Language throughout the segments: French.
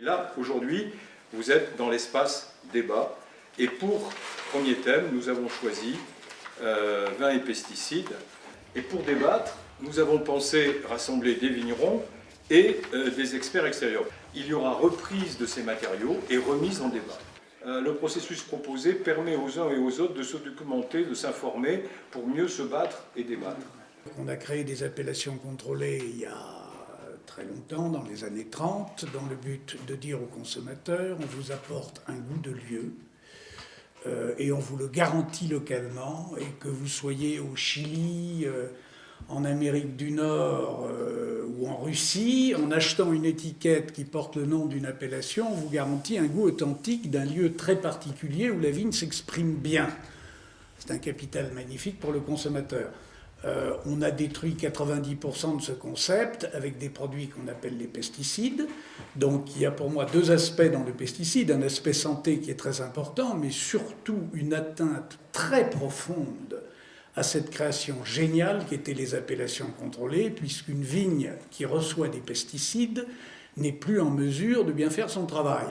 Là, aujourd'hui, vous êtes dans l'espace débat. Et pour premier thème, nous avons choisi vin et pesticides. Et pour débattre, nous avons pensé rassembler des vignerons et des experts extérieurs. Il y aura reprise de ces matériaux et remise en débat. Le processus proposé permet aux uns et aux autres de se documenter, de s'informer pour mieux se battre et débattre. On a créé des appellations contrôlées il y a très longtemps, dans les années 30, dans le but de dire aux consommateurs, on vous apporte un goût de lieu et on vous le garantit localement, et que vous soyez au Chili, en Amérique du Nord ou en Russie, en achetant une étiquette qui porte le nom d'une appellation, on vous garantit un goût authentique d'un lieu très particulier où la vigne s'exprime bien. C'est un capital magnifique pour le consommateur. On a détruit 90% de ce concept avec des produits qu'on appelle les pesticides. Donc il y a pour moi deux aspects dans le pesticide, un aspect santé qui est très important, mais surtout une atteinte très profonde à cette création géniale qu'étaient les appellations contrôlées, puisqu'une vigne qui reçoit des pesticides n'est plus en mesure de bien faire son travail.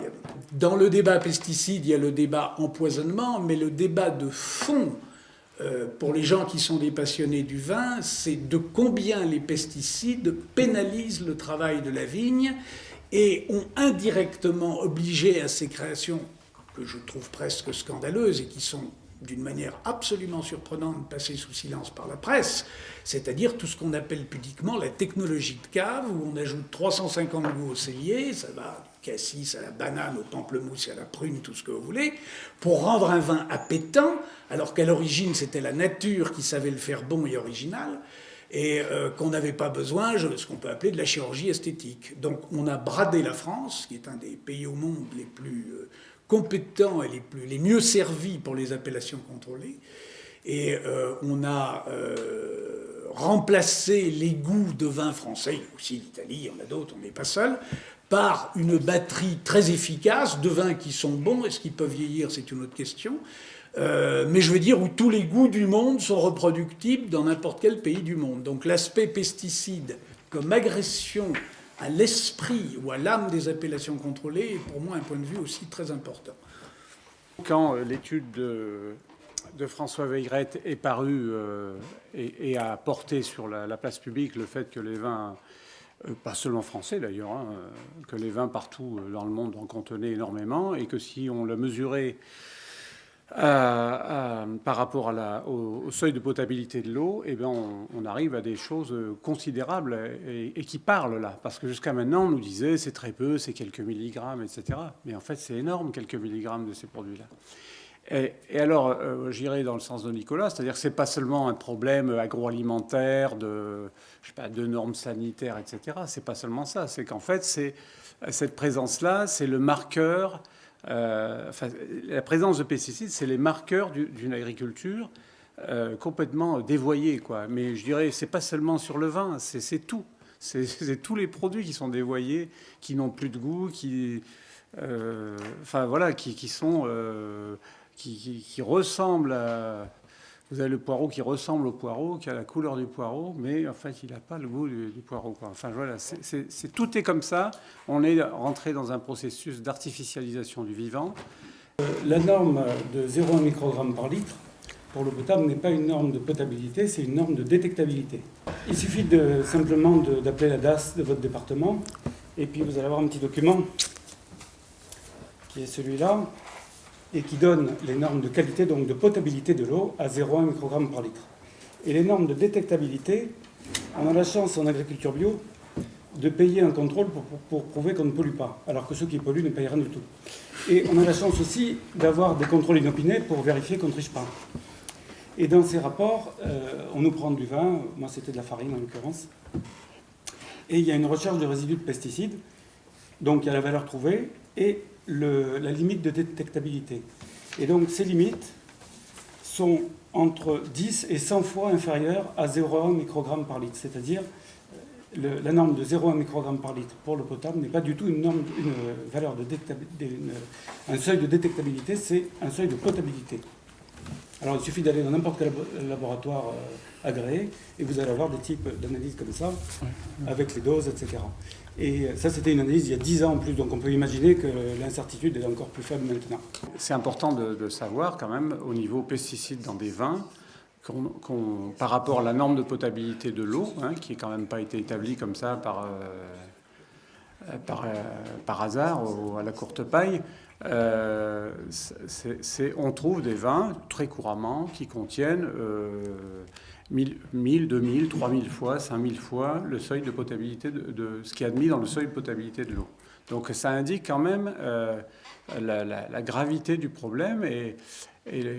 Dans le débat pesticide, il y a le débat empoisonnement, mais le débat de fond pour les gens qui sont des passionnés du vin, c'est de combien les pesticides pénalisent le travail de la vigne et ont indirectement obligé à ces créations, que je trouve presque scandaleuses et qui sont d'une manière absolument surprenante passées sous silence par la presse, c'est-à-dire tout ce qu'on appelle pudiquement la technologie de cave, où on ajoute 350 goûts au cellier, ça va du cassis à la banane, au pamplemousse, à la prune, tout ce que vous voulez, pour rendre un vin appétant, alors qu'à l'origine c'était la nature qui savait le faire bon et original, et qu'on n'avait pas besoin de ce qu'on peut appeler de la chirurgie esthétique. Donc on a bradé la France, qui est un des pays au monde les plus compétents et les mieux servis pour les appellations contrôlées, et on a remplacé les goûts de vin français, il y a aussi l'Italie, il y en a d'autres, on n'est pas seul, par une batterie très efficace de vins qui sont bons. Est-ce qu'ils peuvent vieillir, c'est une autre question, mais je veux dire où tous les goûts du monde sont reproductibles dans n'importe quel pays du monde. Donc l'aspect pesticide comme agression à l'esprit ou à l'âme des appellations contrôlées est pour moi un point de vue aussi très important. Quand l'étude de François Weyrette est parue et a porté sur la place publique le fait que les vins, pas seulement français d'ailleurs, hein, que les vins partout dans le monde en contenaient énormément, et que si on le mesurait par rapport au seuil de potabilité de l'eau, eh bien on arrive à des choses considérables et qui parlent là. Parce que jusqu'à maintenant, on nous disait c'est très peu, c'est quelques milligrammes, etc. Mais en fait, c'est énorme, quelques milligrammes de ces produits-là. Et alors, j'irai dans le sens de Nicolas, c'est-à-dire que c'est pas seulement un problème agroalimentaire, de normes sanitaires, etc. C'est pas seulement ça. C'est qu'en fait, cette présence-là, c'est le marqueur. La présence de pesticides, c'est les marqueurs d'une agriculture complètement dévoyée, quoi. Mais je dirais, c'est pas seulement sur le vin, c'est tout. C'est tous les produits qui sont dévoyés, qui n'ont plus de goût, qui ressemblent à... Vous avez le poireau qui ressemble au poireau, qui a la couleur du poireau, mais en fait, il n'a pas le goût du poireau, quoi. Enfin, voilà, tout est comme ça. On est rentré dans un processus d'artificialisation du vivant. La norme de 0,1 microgramme par litre pour l'eau potable n'est pas une norme de potabilité, c'est une norme de détectabilité. Il suffit simplement d'appeler la DAS de votre département, et puis vous allez avoir un petit document qui est celui-là, et qui donne les normes de qualité, donc de potabilité de l'eau, à 0,1 microgramme par litre. Et les normes de détectabilité, on a la chance en agriculture bio de payer un contrôle pour prouver qu'on ne pollue pas, alors que ceux qui polluent ne payent rien du tout. Et on a la chance aussi d'avoir des contrôles inopinés pour vérifier qu'on ne triche pas. Et dans ces rapports, on nous prend du vin, moi c'était de la farine en l'occurrence, et il y a une recherche de résidus de pesticides, donc il y a la valeur trouvée, et la limite de détectabilité. Et donc ces limites sont entre 10 et 100 fois inférieures à 0,1 microgramme par litre. C'est-à-dire la norme de 0,1 microgramme par litre pour l'eau potable n'est pas du tout une valeur un seuil de détectabilité, c'est un seuil de potabilité. Alors il suffit d'aller dans n'importe quel laboratoire agréé et vous allez avoir des types d'analyses comme ça, avec les doses, etc. Et ça, c'était une analyse il y a 10 ans en plus, donc on peut imaginer que l'incertitude est encore plus faible maintenant. C'est important de savoir quand même, au niveau pesticides dans des vins, par rapport à la norme de potabilité de l'eau, hein, qui n'a quand même pas été établie comme ça par hasard ou à la courte paille, on trouve des vins très couramment qui contiennent 1000, 2000, 3000 fois, 5000 fois le seuil de potabilité de ce qui est admis dans le seuil de potabilité de l'eau. Donc ça indique quand même la gravité du problème et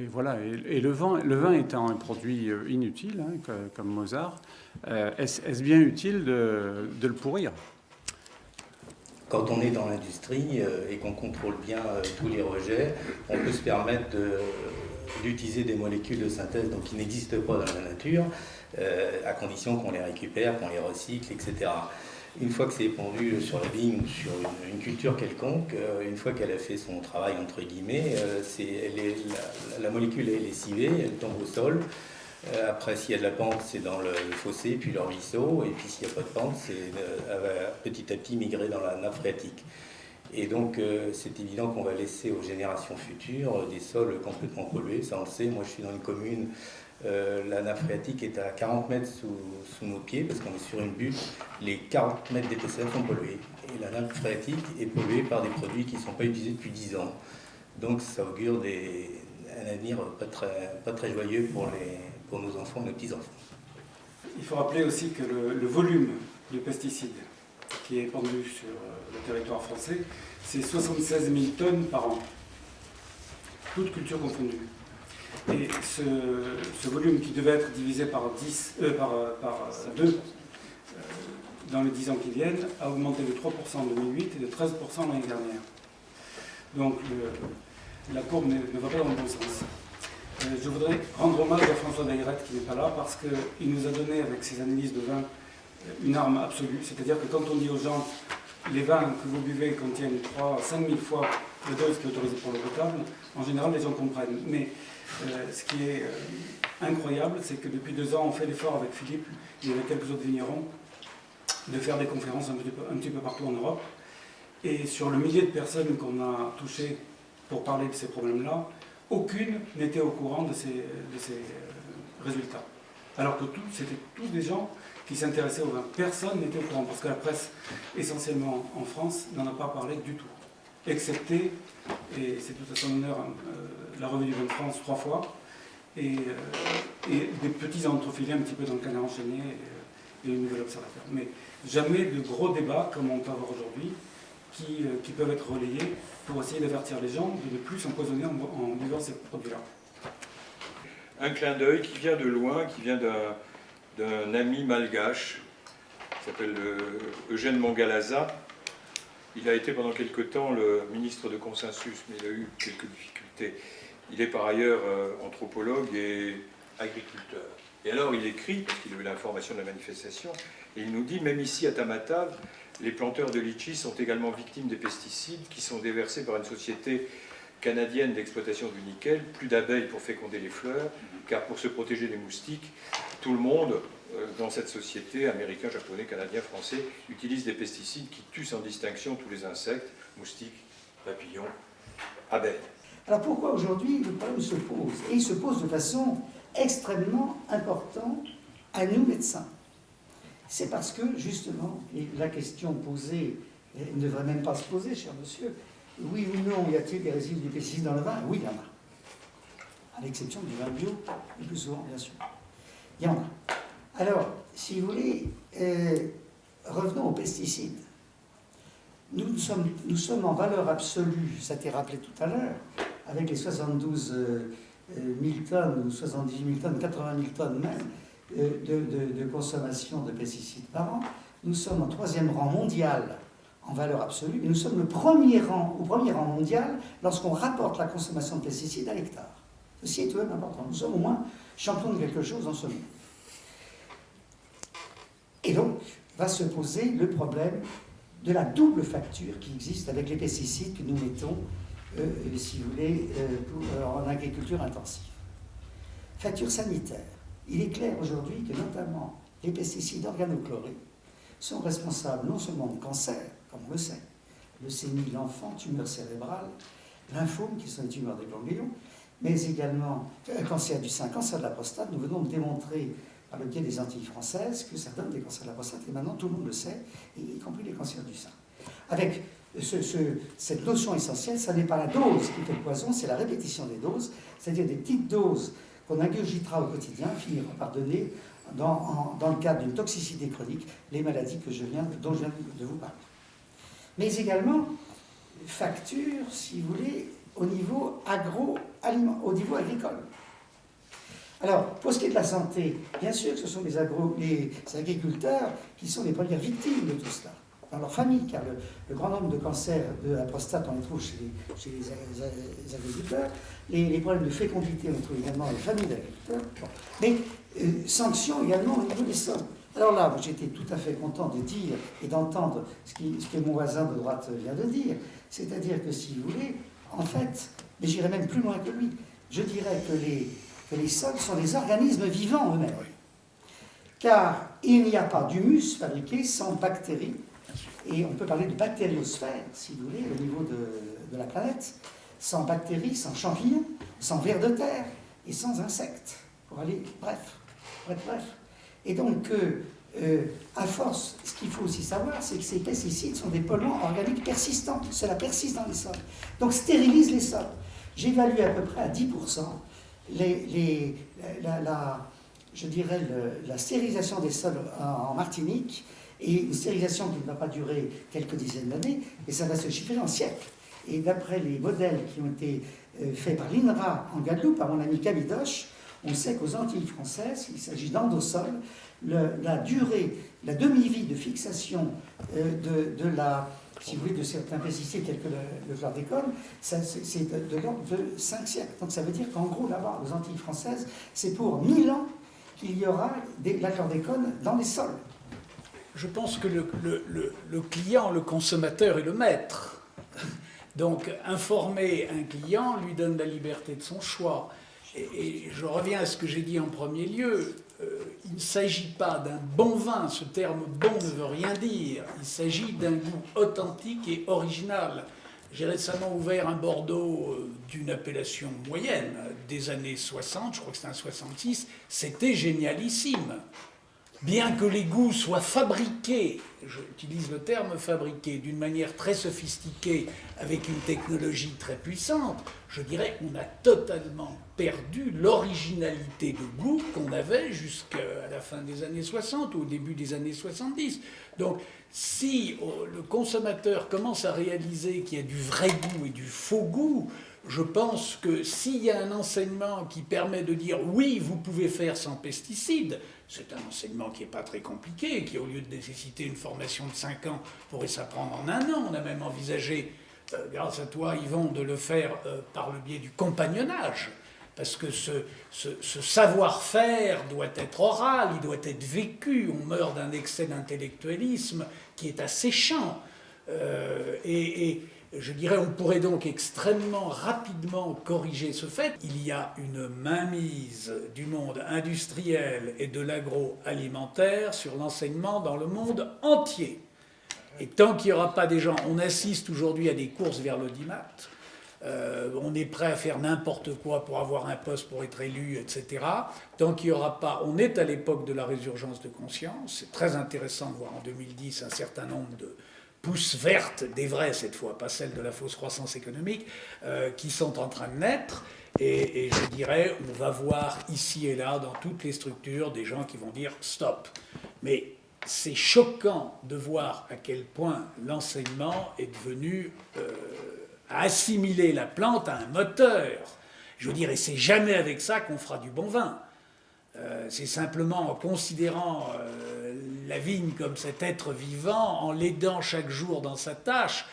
voilà. Et le vin étant un produit inutile, hein, comme Mozart, est-ce bien utile de le pourrir ? Quand on est dans l'industrie et qu'on contrôle bien tous les rejets, on peut se permettre d'utiliser des molécules de synthèse donc, qui n'existent pas dans la nature, à condition qu'on les récupère, qu'on les recycle, etc. Une fois que c'est épandu sur la vigne ou sur une culture quelconque, une fois qu'elle a fait son travail, entre guillemets, la molécule est lessivée, elle tombe au sol. Après, s'il y a de la pente, c'est dans le fossé, puis le ruisseau, et puis s'il n'y a pas de pente, elle va petit à petit migrer dans la nappe phréatique. Et donc, c'est évident qu'on va laisser aux générations futures des sols complètement pollués, ça on le sait. Moi, je suis dans une commune, la nappe phréatique est à 40 mètres sous nos pieds, parce qu'on est sur une butte, les 40 mètres d'épaisseur sont pollués. Et la nappe phréatique est polluée par des produits qui ne sont pas utilisés depuis 10 ans. Donc, ça augure un avenir pas très joyeux pour nos enfants et nos petits-enfants. Il faut rappeler aussi que le volume de pesticides qui est épandu sur le territoire français, c'est 76 000 tonnes par an, toutes cultures confondues. Et ce volume qui devait être divisé par 2 dans les 10 ans qui viennent a augmenté de 3% en 2008 et de 13% l'année dernière. Donc la courbe ne va pas dans le bon sens. Je voudrais rendre hommage à François Dayrette qui n'est pas là parce qu'il nous a donné avec ses analyses de vin une arme absolue. C'est-à-dire que quand on dit aux gens les vins que vous buvez contiennent 3 à 5 000 fois la dose qui est autorisée pour l'eau potable, en général les gens comprennent. Mais ce qui est incroyable, c'est que depuis 2 ans on fait l'effort avec Philippe et avec quelques autres vignerons de faire des conférences un petit peu partout en Europe. Et sur le millier de personnes qu'on a touchées pour parler de ces problèmes-là, aucune n'était au courant de ces résultats. Alors que c'était tous des gens qui s'intéressaient au vin. Personne n'était au courant, parce que la presse, essentiellement en France, n'en a pas parlé du tout. Excepté, et c'est tout à son honneur, la Revue du Vin de France 3 fois, et des petits entrefilés un petit peu dans le Canard enchaîné et le Nouvel Observateur. Mais jamais de gros débats comme on peut avoir aujourd'hui, qui peuvent être relayés pour essayer d'avertir les gens de ne plus s'empoisonner en buvant ces produits-là. Un clin d'œil qui vient de loin, qui vient d'un ami malgache, qui s'appelle Eugène Mangalaza. Il a été pendant quelque temps le ministre de Consensus, mais il a eu quelques difficultés. Il est par ailleurs anthropologue et agriculteur. Et alors il écrit, parce qu'il a eu l'information de la manifestation, et il nous dit, même ici à Tamatave, les planteurs de litchis sont également victimes des pesticides qui sont déversés par une société canadienne d'exploitation du nickel, plus d'abeilles pour féconder les fleurs, car pour se protéger des moustiques, tout le monde dans cette société, américain, japonais, canadien, français, utilise des pesticides qui tuent sans distinction tous les insectes, moustiques, papillons, abeilles. Alors pourquoi aujourd'hui le problème se pose? Et il se pose de façon extrêmement importante à nous médecins. C'est parce que, justement, et la question posée ne devrait même pas se poser, cher monsieur, oui ou non, y a-t-il des résidus de pesticides dans le vin? Oui, il y en a. À l'exception du vin bio, le plus souvent, bien sûr. Il y en a. Alors, si vous voulez, revenons aux pesticides. Nous sommes en valeur absolue, ça a été rappelé tout à l'heure, avec les 72 000 tonnes, ou 78 000 tonnes, 80 000 tonnes même, de consommation de pesticides par an. Nous sommes au 3e rang mondial en valeur absolue, et nous sommes au premier rang mondial lorsqu'on rapporte la consommation de pesticides à l'hectare. Ceci est tout de même important. Nous sommes au moins champions de quelque chose en ce moment. Et donc, va se poser le problème de la double facture qui existe avec les pesticides que nous mettons, si vous voulez, en agriculture intensive. facture sanitaire. Il est clair aujourd'hui que notamment les pesticides organochlorés sont responsables non seulement de cancer, comme on le sait, leucémie de l'enfant, tumeur cérébrale, lymphome, qui sont les tumeurs des ganglions, mais également cancer du sein, cancer de la prostate. Nous venons de démontrer par le biais des Antilles françaises que ça donne des cancers de la prostate, et maintenant tout le monde le sait, y compris les cancers du sein. Avec cette notion essentielle, ça n'est pas la dose qui fait le poison, c'est la répétition des doses, c'est-à-dire des petites doses qu'on ingurgitera au quotidien, finira par donner, dans le cadre d'une toxicité chronique, les maladies dont je viens de vous parler. Mais également, facture, si vous voulez, au niveau agricole. Alors, pour ce qui est de la santé, bien sûr que ce sont les agriculteurs qui sont les premières victimes de tout cela, dans leur famille, car le grand nombre de cancers de la prostate, on les trouve chez les agriculteurs. Les problèmes de fécondité, on les trouve également dans les familles d'agriculteurs. Bon. Mais sanctions également au niveau des sols. Alors là, j'étais tout à fait content de dire et d'entendre ce que mon voisin de droite vient de dire, c'est-à-dire que, si vous voulez, en fait, mais j'irais même plus loin que lui, je dirais que les sols sont des organismes vivants eux-mêmes. Car il n'y a pas d'humus fabriqué sans bactéries. Et on peut parler de bactériosphère, si vous voulez, au niveau de la planète, sans bactéries, sans champignons, sans vers de terre et sans insectes, pour aller bref. Et donc, à force, ce qu'il faut aussi savoir, c'est que ces pesticides sont des polluants organiques persistants, cela persiste dans les sols, donc stérilise les sols. J'évalue à peu près à 10% la stérilisation des sols en Martinique, et une stérilisation qui ne va pas durer quelques dizaines d'années, mais ça va se chiffrer en siècles. Et d'après les modèles qui ont été faits par l'INRA en Guadeloupe, par mon ami Camidoche, on sait qu'aux Antilles françaises, il s'agit d'endosols, la durée, la demi-vie de fixation si vous voulez, de certains pesticides tels que le chlordécone, c'est de l'ordre de 5 siècles. Donc ça veut dire qu'en gros, là-bas, aux Antilles françaises, c'est pour 1000 ans qu'il y aura la chlordécone dans les sols. Je pense que le client, le consommateur est le maître. Donc, informer un client lui donne la liberté de son choix. Et je reviens à ce que j'ai dit en premier lieu. Il ne s'agit pas d'un bon vin. Ce terme « bon » ne veut rien dire. Il s'agit d'un goût authentique et original. J'ai récemment ouvert un Bordeaux d'une appellation moyenne, des années 60, je crois que c'était un 66. C'était génialissime. Bien que les goûts soient fabriqués, j'utilise le terme fabriqué, d'une manière très sophistiquée, avec une technologie très puissante, je dirais qu'on a totalement perdu l'originalité de goût qu'on avait jusqu'à la fin des années 60 ou au début des années 70. Donc, si le consommateur commence à réaliser qu'il y a du vrai goût et du faux goût, je pense que s'il y a un enseignement qui permet de dire « oui, vous pouvez faire sans pesticides », c'est un enseignement qui n'est pas très compliqué, qui au lieu de nécessiter une formation de 5 ans, pourrait s'apprendre en 1 an. On a même envisagé, grâce à toi Yvon, de le faire par le biais du compagnonnage. Parce que ce savoir-faire doit être oral, il doit être vécu. On meurt d'un excès d'intellectualisme qui est asséchant. Et je dirais, on pourrait donc extrêmement rapidement corriger ce fait. Il y a une mainmise du monde industriel et de l'agroalimentaire sur l'enseignement dans le monde entier. Et tant qu'il n'y aura pas des gens... On assiste aujourd'hui à des courses vers l'audimat. On est prêt à faire n'importe quoi pour avoir un poste, pour être élu, etc. Tant qu'il n'y aura pas... On est à l'époque de la résurgence de conscience. C'est très intéressant de voir en 2010 un certain nombre de pousses vertes, des vraies cette fois, pas celles de la fausse croissance économique, qui sont en train de naître. Et je dirais, on va voir ici et là, dans toutes les structures, des gens qui vont dire « stop ». Mais c'est choquant de voir à quel point l'enseignement est devenu... à assimiler la plante à un moteur. Je veux dire, et c'est jamais avec ça qu'on fera du bon vin. C'est simplement en considérant la vigne comme cet être vivant, en l'aidant chaque jour dans sa tâche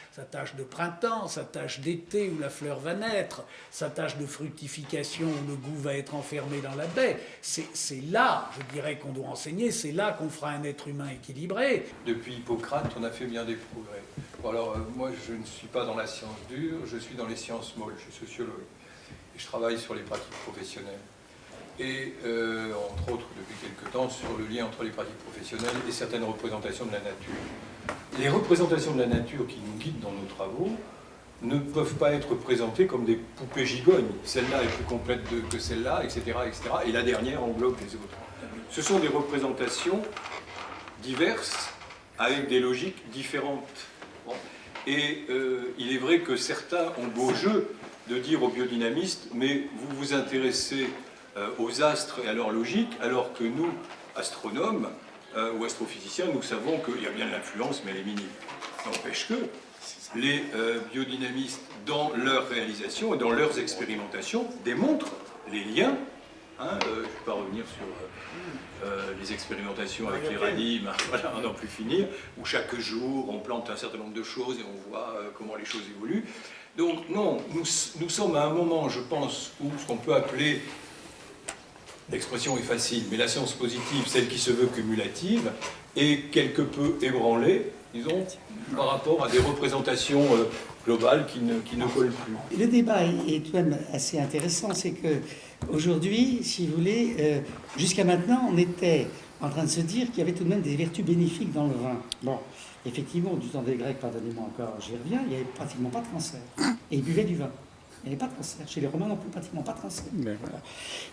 de printemps, sa tâche d'été où la fleur va naître, sa tâche de fructification où le goût va être enfermé dans la baie. C'est là, je dirais, qu'on doit enseigner, c'est là qu'on fera un être humain équilibré. Depuis Hippocrate, on a fait bien des progrès. Bon, alors, moi, je ne suis pas dans la science dure, je suis dans les sciences molles, je suis sociologue. Et je travaille sur les pratiques professionnelles. et entre autres depuis quelque temps sur le lien entre les pratiques professionnelles et certaines représentations de la nature. Les représentations de la nature qui nous guident dans nos travaux ne peuvent pas être présentées comme des poupées gigognes. Celle-là est plus complète que celle-là, etc., etc. Et la dernière englobe les autres. Ce sont des représentations diverses avec des logiques différentes. Bon. Et il est vrai que certains ont beau jeu de dire aux biodynamistes, mais vous vous intéressez aux astres et à leur logique, alors que nous, astronomes ou astrophysiciens, nous savons qu'il y a bien de l'influence, mais elle est minime. N'empêche que les biodynamistes, dans leur réalisation et dans leurs expérimentations, démontrent les liens. Hein, je ne vais pas revenir sur les expérimentations avec les radimes, voilà, on n'en plus finir, où chaque jour on plante un certain nombre de choses et on voit comment les choses évoluent. Donc non, nous sommes à un moment, je pense, où ce qu'on peut appeler, l'expression est facile, mais la science positive, celle qui se veut cumulative, est quelque peu ébranlée, disons, par rapport à des représentations globales qui ne collent plus. Le débat est tout de même assez intéressant, c'est que aujourd'hui, si vous voulez, jusqu'à maintenant, on était en train de se dire qu'il y avait tout de même des vertus bénéfiques dans le vin. Bon, effectivement, du temps des Grecs, pardonnez-moi encore, j'y reviens, il n'y avait pratiquement pas de cancer. Et ils buvaient du vin. Il n'y avait pas de cancer. Chez les Romains non plus, pratiquement pas de cancer. Voilà.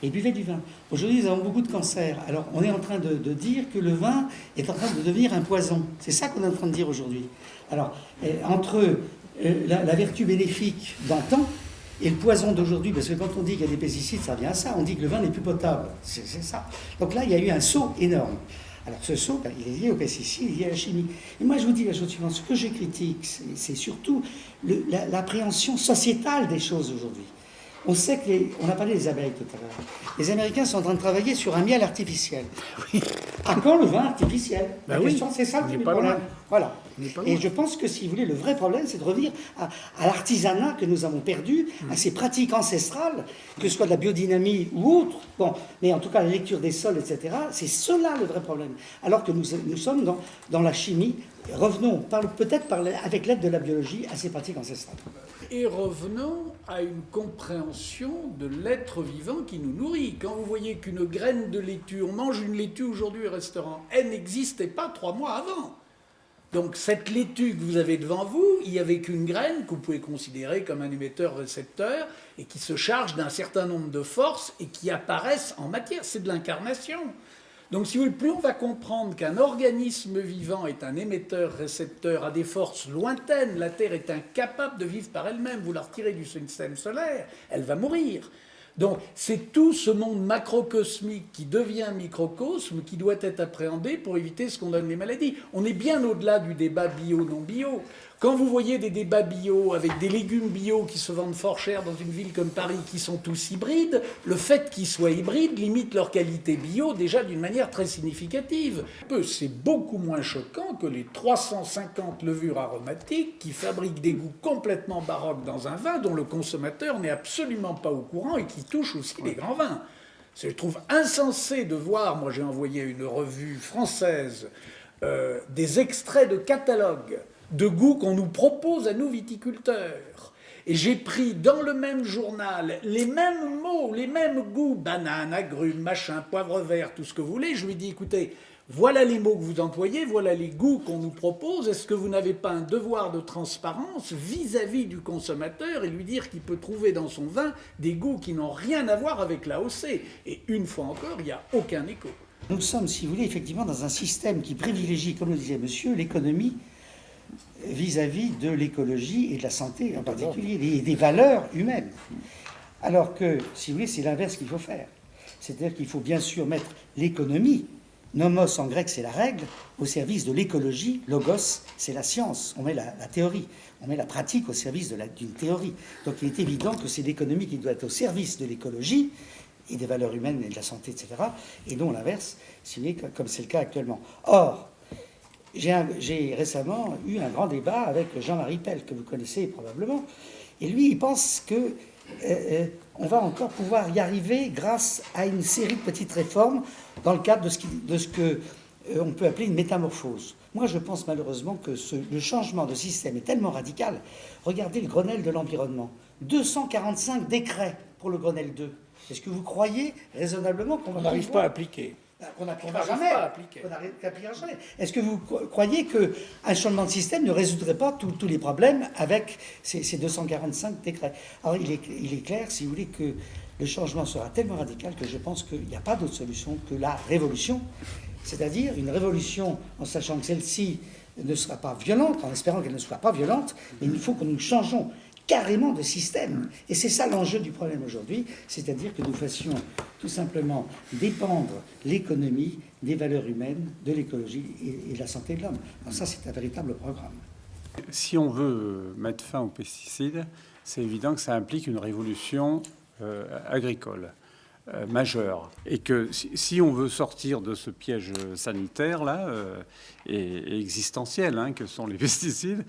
Et ils buvaient du vin. Aujourd'hui, nous avons beaucoup de cancers. Alors, on est en train de dire que le vin est en train de devenir un poison. C'est ça qu'on est en train de dire aujourd'hui. Alors, entre la vertu bénéfique d'antan et le poison d'aujourd'hui, parce que quand on dit qu'il y a des pesticides, ça revient à ça. On dit que le vin n'est plus potable. C'est ça. Donc là, il y a eu un saut énorme. Alors ce saut, il est lié aux pesticides, il est lié à la chimie. Et moi, je vous dis la chose suivante. Ce que je critique, c'est surtout l'appréhension sociétale des choses aujourd'hui. On sait que on a parlé des abeilles tout à l'heure. Les Américains sont en train de travailler sur un miel artificiel. Oui. À quand le vin artificiel? La question, c'est ça le problème. Voilà. Et je pense que, si vous voulez, le vrai problème, c'est de revenir à l'artisanat que nous avons perdu, à ces pratiques ancestrales, que ce soit de la biodynamie ou autre. Bon, mais en tout cas, la lecture des sols, etc., c'est cela le vrai problème. Alors que nous sommes dans la chimie. Revenons, peut-être avec l'aide de la biologie, à ces pratiques ancestrales. Et revenons à une compréhension de l'être vivant qui nous nourrit. Quand vous voyez qu'une graine de laitue, on mange une laitue aujourd'hui au restaurant, elle n'existait pas 3 mois avant. Donc cette laitue que vous avez devant vous, il n'y avait qu'une graine que vous pouvez considérer comme un émetteur-récepteur et qui se charge d'un certain nombre de forces et qui apparaissent en matière. C'est de l'incarnation. Donc si vous voulez, plus on va comprendre qu'un organisme vivant est un émetteur-récepteur à des forces lointaines, la Terre est incapable de vivre par elle-même, vous la retirez du système solaire, elle va mourir. Donc c'est tout ce monde macrocosmique qui devient microcosme qui doit être appréhendé pour éviter ce qu'on donne les maladies. On est bien au-delà du débat bio-non bio. Quand vous voyez des débats bio avec des légumes bio qui se vendent fort cher dans une ville comme Paris qui sont tous hybrides, le fait qu'ils soient hybrides limite leur qualité bio déjà d'une manière très significative. C'est beaucoup moins choquant que les 350 levures aromatiques qui fabriquent des goûts complètement baroques dans un vin dont le consommateur n'est absolument pas au courant et qui touche aussi les grands vins. Je trouve insensé de voir, moi j'ai envoyé à une revue française des extraits de catalogues de goûts qu'on nous propose à nous viticulteurs. Et j'ai pris dans le même journal les mêmes mots, les mêmes goûts, banane, agrumes, machin, poivre vert, tout ce que vous voulez. Je lui dis, écoutez, voilà les mots que vous employez, voilà les goûts qu'on nous propose. Est-ce que vous n'avez pas un devoir de transparence vis-à-vis du consommateur et lui dire qu'il peut trouver dans son vin des goûts qui n'ont rien à voir avec l'AOC? Et une fois encore, il n'y a aucun écho. Nous sommes, si vous voulez, effectivement dans un système qui privilégie, comme le disait monsieur, l'économie vis-à-vis de l'écologie et de la santé en particulier, et des valeurs humaines. Alors que, si vous voulez, c'est l'inverse qu'il faut faire. C'est-à-dire qu'il faut bien sûr mettre l'économie, nomos en grec c'est la règle, au service de l'écologie, logos c'est la science, on met la théorie, on met la pratique au service d'une théorie. Donc il est évident que c'est l'économie qui doit être au service de l'écologie et des valeurs humaines et de la santé, etc., et non l'inverse, si vous voulez, comme c'est le cas actuellement. Or, j'ai récemment eu un grand débat avec Jean-Marie Pell, que vous connaissez probablement, et lui, il pense que on va encore pouvoir y arriver grâce à une série de petites réformes dans le cadre de ce que on peut appeler une métamorphose. Moi, je pense malheureusement que le changement de système est tellement radical. Regardez le Grenelle de l'environnement. 245 décrets pour le Grenelle 2. Est-ce que vous croyez raisonnablement qu'on On n'arrive pas à appliquer. qu'on On n'appliquera n'arrive jamais. pas à appliquer. On n'appliquera jamais. Est-ce que vous croyez qu'un changement de système ne résoudrait pas tous les problèmes avec ces 245 décrets? Alors il est clair, si vous voulez, que le changement sera tellement radical que je pense qu'il n'y a pas d'autre solution que la révolution, c'est-à-dire une révolution en sachant que celle-ci ne sera pas violente, en espérant qu'elle ne soit pas violente, mais il faut que nous changeons carrément de système. Et c'est ça l'enjeu du problème aujourd'hui, c'est-à-dire que nous fassions tout simplement dépendre l'économie des valeurs humaines, de l'écologie et de la santé de l'homme. Alors ça, c'est un véritable programme. Si on veut mettre fin aux pesticides, c'est évident que ça implique une révolution agricole majeure. Et que si on veut sortir de ce piège sanitaire-là, et existentiel, hein, que sont les pesticides,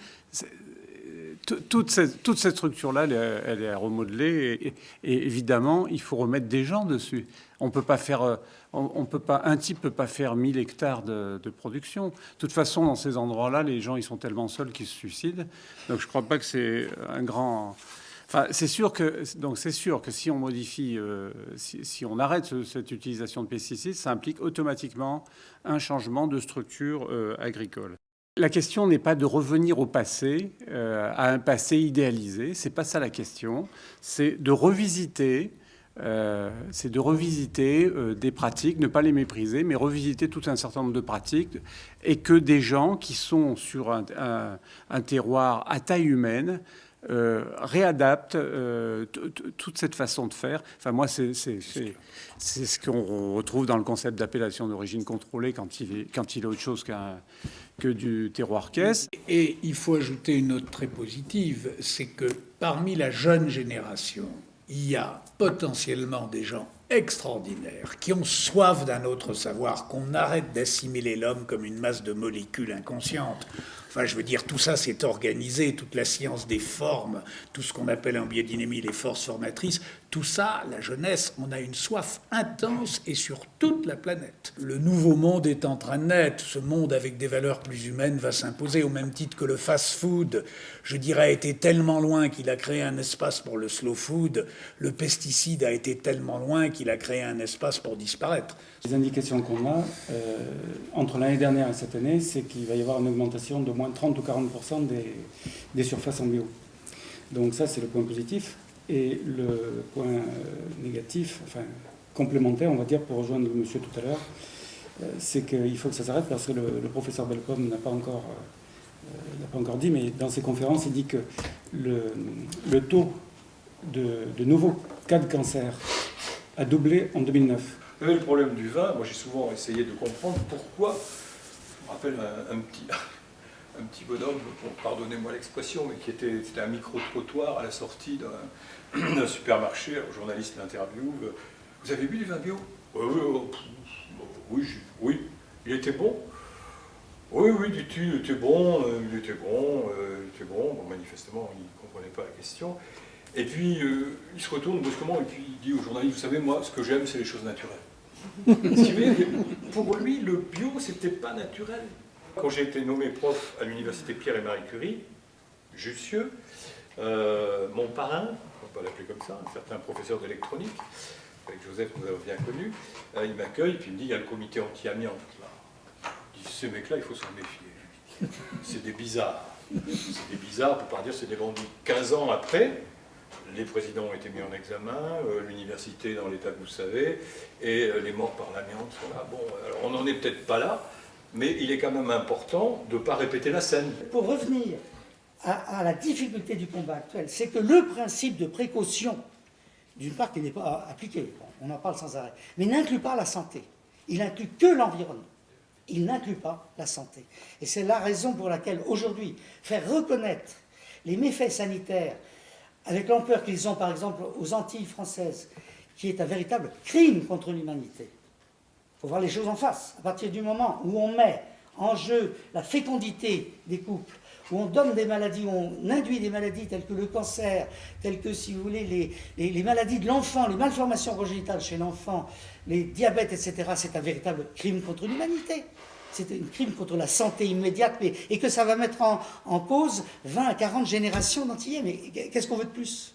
toute cette structure-là, elle est à remodeler. Et évidemment, il faut remettre des gens dessus. On peut pas faire, un type peut pas faire 1000 hectares de production. De toute façon, dans ces endroits-là, les gens, ils sont tellement seuls qu'ils se suicident. Donc, je crois pas que c'est un grand. Enfin, c'est sûr que si on modifie, si on arrête cette utilisation de pesticides, ça implique automatiquement un changement de structure agricole. La question n'est pas de revenir au passé, à un passé idéalisé. C'est pas ça la question. C'est de revisiter. Des pratiques, ne pas les mépriser, mais revisiter tout un certain nombre de pratiques, et que des gens qui sont sur un terroir à taille humaine réadaptent toute cette façon de faire. Enfin, moi, c'est ce qu'on retrouve dans le concept d'appellation d'origine contrôlée quand il est autre chose que du terroir caisse. Et il faut ajouter une note très positive, c'est que parmi la jeune génération, il y a potentiellement des gens extraordinaires qui ont soif d'un autre savoir, qu'on arrête d'assimiler l'homme comme une masse de molécules inconscientes. Enfin, je veux dire, tout ça c'est organisé, toute la science des formes, tout ce qu'on appelle en biodynamie les forces formatrices, tout ça, la jeunesse, on a une soif intense et sur toute la planète. Le nouveau monde est en train de naître, ce monde avec des valeurs plus humaines va s'imposer, au même titre que le fast-food, je dirais, a été tellement loin qu'il a créé un espace pour le slow food, le pesticide a été tellement loin qu'il a créé un espace pour disparaître. Les indications qu'on a entre l'année dernière et cette année, c'est qu'il va y avoir une augmentation de moins 30 ou 40% des surfaces en bio. Donc ça, c'est le point positif. Et le point négatif, enfin complémentaire, on va dire, pour rejoindre le monsieur tout à l'heure, c'est qu'il faut que ça s'arrête parce que le professeur Bellepomme n'a pas encore dit, mais dans ses conférences, il dit que le taux de nouveaux cas de cancer a doublé en 2009. Vous savez, le problème du vin, moi j'ai souvent essayé de comprendre pourquoi. Je me rappelle un petit bonhomme, pardonnez-moi l'expression, mais c'était un micro-trottoir à la sortie d'un supermarché. Le journaliste l'interviewe. Vous avez bu du vin bio? Oui. Il était bon? Oui, dit-il, il était bon. Bon, manifestement, il ne comprenait pas la question. Et puis, il se retourne brusquement et puis il dit au journaliste, vous savez, moi, ce que j'aime, c'est les choses naturelles. Pour lui, le bio, c'était pas naturel. Quand j'ai été nommé prof à l'université Pierre et Marie Curie, Jussieu, mon parrain, on peut l'appeler comme ça, un certain professeur d'électronique, avec Joseph, nous avons bien connu, il m'accueille et puis il me dit, il y a le comité anti-amiante là. Il dit, ces mecs-là, il faut s'en méfier. C'est des bizarres. C'est des bizarres, pour pas dire c'est des bandits. 15 ans après, les présidents ont été mis en examen, l'université dans l'état que vous savez, et les morts par l'amiante sont là. Bon, alors on n'en est peut-être pas là, mais il est quand même important de ne pas répéter la scène. Pour revenir à la difficulté du combat actuel, c'est que le principe de précaution, d'une part, qui n'est pas appliqué, on en parle sans arrêt, mais n'inclut pas la santé. Il n'inclut que l'environnement. Il n'inclut pas la santé. Et c'est la raison pour laquelle, aujourd'hui, faire reconnaître les méfaits sanitaires avec l'ampleur qu'ils ont, par exemple, aux Antilles françaises, qui est un véritable crime contre l'humanité. Il faut voir les choses en face. À partir du moment où on met en jeu la fécondité des couples, où on donne des maladies, où on induit des maladies telles que le cancer, telles que, si vous voulez, les maladies de l'enfant, les malformations congénitales chez l'enfant, les diabètes, etc., c'est un véritable crime contre l'humanité. C'est un crime contre la santé immédiate, et que ça va mettre en cause 20 à 40 générations d'Antillais. Mais qu'est-ce qu'on veut de plus?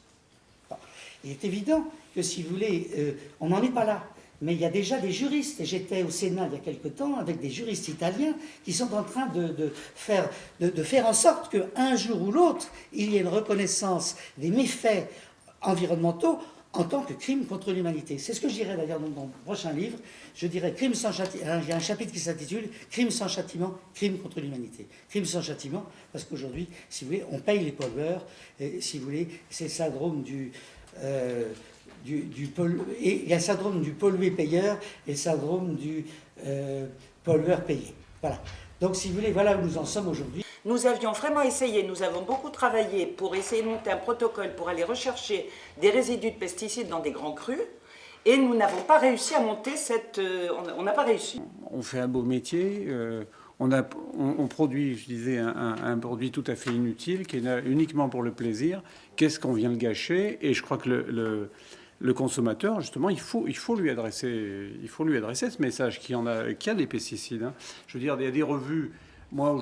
Il est évident que, si vous voulez, on n'en est pas là. Mais il y a déjà des juristes, et j'étais au Sénat il y a quelque temps avec des juristes italiens qui sont en train de faire en sorte qu'un jour ou l'autre, il y ait une reconnaissance des méfaits environnementaux en tant que crime contre l'humanité. C'est ce que je dirais d'ailleurs dans mon prochain livre. Je dirais crime sans châtiment. Il y a un chapitre qui s'intitule Crime sans châtiment, crime contre l'humanité. Crime sans châtiment, parce qu'aujourd'hui, si vous voulez, on paye les pollueurs. Et, si vous voulez, c'est le syndrome et il y a le syndrome du pollué-payeur et le syndrome du pollueur-payé. Voilà. Donc, si vous voulez, voilà où nous en sommes aujourd'hui. Nous avions vraiment essayé, nous avons beaucoup travaillé pour essayer de monter un protocole pour aller rechercher des résidus de pesticides dans des grands crus, et nous n'avons pas réussi à monter on n'a pas réussi. On fait un beau métier, on produit, je disais, un produit tout à fait inutile, qui est là uniquement pour le plaisir. Qu'est-ce qu'on vient de gâcher? Et je crois que le consommateur, justement, il faut lui adresser ce message qu'il y a des pesticides. Hein. Je veux dire, il y a des revues. Moi,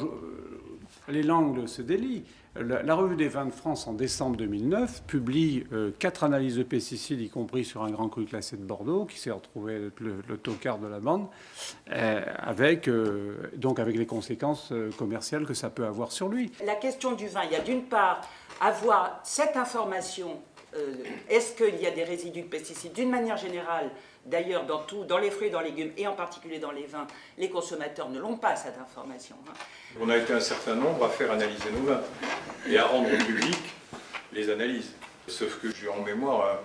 les langues se délient. La revue des vins de France, en décembre 2009, publie 4 analyses de pesticides, y compris sur un grand cru classé de Bordeaux, qui s'est retrouvé le tocard de la bande, avec les conséquences commerciales que ça peut avoir sur lui. La question du vin, il y a d'une part avoir cette information, est-ce qu'il y a des résidus de pesticides d'une manière générale. D'ailleurs, dans les fruits et dans les légumes, et en particulier dans les vins, les consommateurs ne l'ont pas, cette information. On a été un certain nombre à faire analyser nos vins et à rendre public les analyses. Sauf que j'ai en mémoire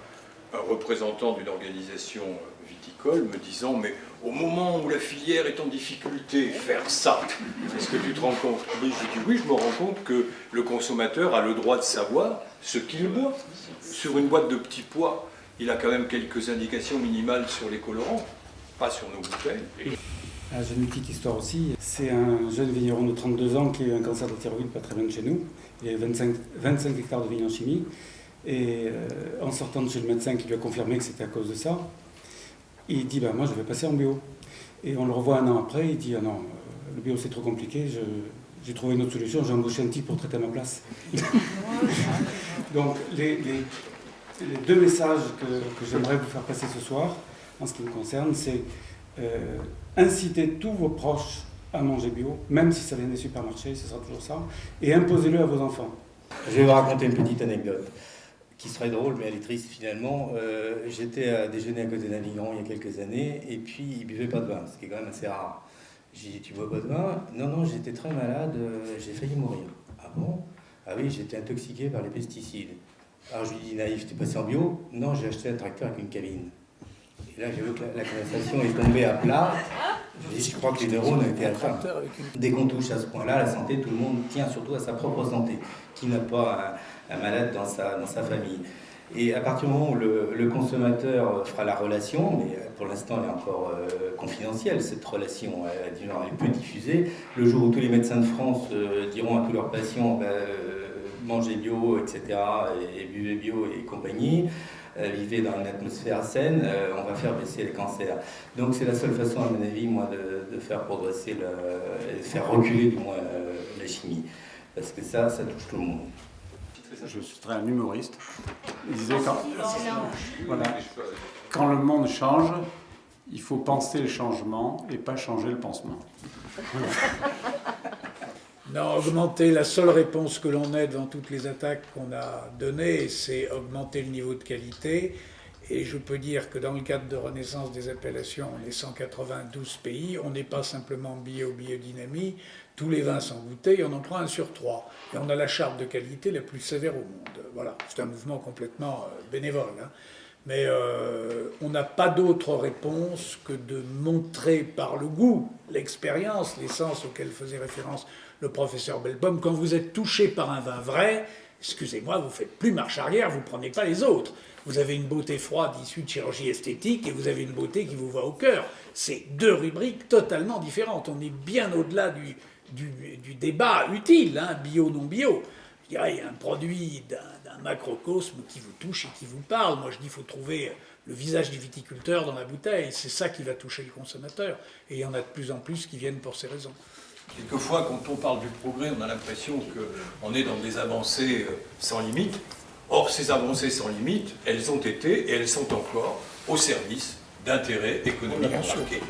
un représentant d'une organisation viticole me disant « Mais au moment où la filière est en difficulté, faire ça, est-ce que tu te rends compte ?» J'ai dit « Oui, je me rends compte que le consommateur a le droit de savoir ce qu'il boit. Sur une boîte de petits pois, il a quand même quelques indications minimales sur les colorants, pas sur nos bouteilles. » J'ai une petite histoire aussi. C'est un jeune vigneron de 32 ans qui a eu un cancer de thyroïde pas très loin de chez nous. Il avait 25 hectares de vignes en chimie. Et en sortant de chez le médecin qui lui a confirmé que c'était à cause de ça, il dit moi je vais passer en bio. Et on le revoit un an après, il dit non, le bio c'est trop compliqué, j'ai trouvé une autre solution, j'ai embauché un type pour traiter à ma place. Donc les 2 messages que j'aimerais vous faire passer ce soir, en ce qui me concerne, c'est inciter tous vos proches à manger bio, même si ça vient des supermarchés, ce sera toujours ça, et imposez-le à vos enfants. Je vais vous raconter une petite anecdote qui serait drôle, mais elle est triste finalement. J'étais à déjeuner à côté d'un vigneron il y a quelques années, et puis il buvait pas de vin, ce qui est quand même assez rare. J'ai dit, tu bois pas de vin? Non, j'étais très malade, j'ai failli mourir. Ah bon? Ah oui, j'étais intoxiqué par les pesticides. Alors je lui dis, naïf, t'es passé en bio? Non, j'ai acheté un tracteur avec une cabine. Et là, j'ai vu que la conversation est tombée à plat. Je crois que les neurones ont été atteints. Dès qu'on touche à ce point-là, la santé, tout le monde tient surtout à sa propre santé. Qui n'a pas un malade dans sa famille? Et à partir du moment où le consommateur fera la relation, mais pour l'instant elle est encore confidentielle, cette relation, elle est peu diffusée, le jour où tous les médecins de France diront à tous leurs patients mangez bio, etc., et buvez bio et compagnie, vivez dans une atmosphère saine, on va faire baisser le cancer. Donc c'est la seule façon, à mon avis, moi, de faire progresser, de faire reculer du moins la chimie. Parce que ça touche tout le monde. Je serais un humoriste. Il disait quand le monde change, il faut penser le changement et pas changer le pansement. Non, augmenter, la seule réponse que l'on ait devant toutes les attaques qu'on a données, c'est augmenter le niveau de qualité. Et je peux dire que dans le cadre de Renaissance des appellations, on est 192 pays, on n'est pas simplement biodynamie, tous les vins sont goûtés, on en prend 1 sur 3. Et on a la charte de qualité la plus sévère au monde. Voilà, c'est un mouvement complètement bénévole. Hein. Mais on n'a pas d'autre réponse que de montrer par le goût, l'expérience, l'essence auquel faisait référence le professeur Belbaume. Quand vous êtes touché par un vin vrai, excusez-moi, vous ne faites plus marche arrière, vous ne prenez pas les autres. Vous avez une beauté froide issue de chirurgie esthétique et vous avez une beauté qui vous va au cœur. C'est 2 rubriques totalement différentes. On est bien au-delà du débat utile, hein, bio, non bio. Je dirais, il y a un produit d'un macrocosme qui vous touche et qui vous parle. Moi, je dis qu'il faut trouver le visage du viticulteur dans la bouteille. C'est ça qui va toucher le consommateur. Et il y en a de plus en plus qui viennent pour ces raisons. Quelquefois, quand on parle du progrès, on a l'impression qu'on est dans des avancées sans limite. Or, ces avancées sans limite, elles ont été et elles sont encore au service d'intérêts économiques marqués.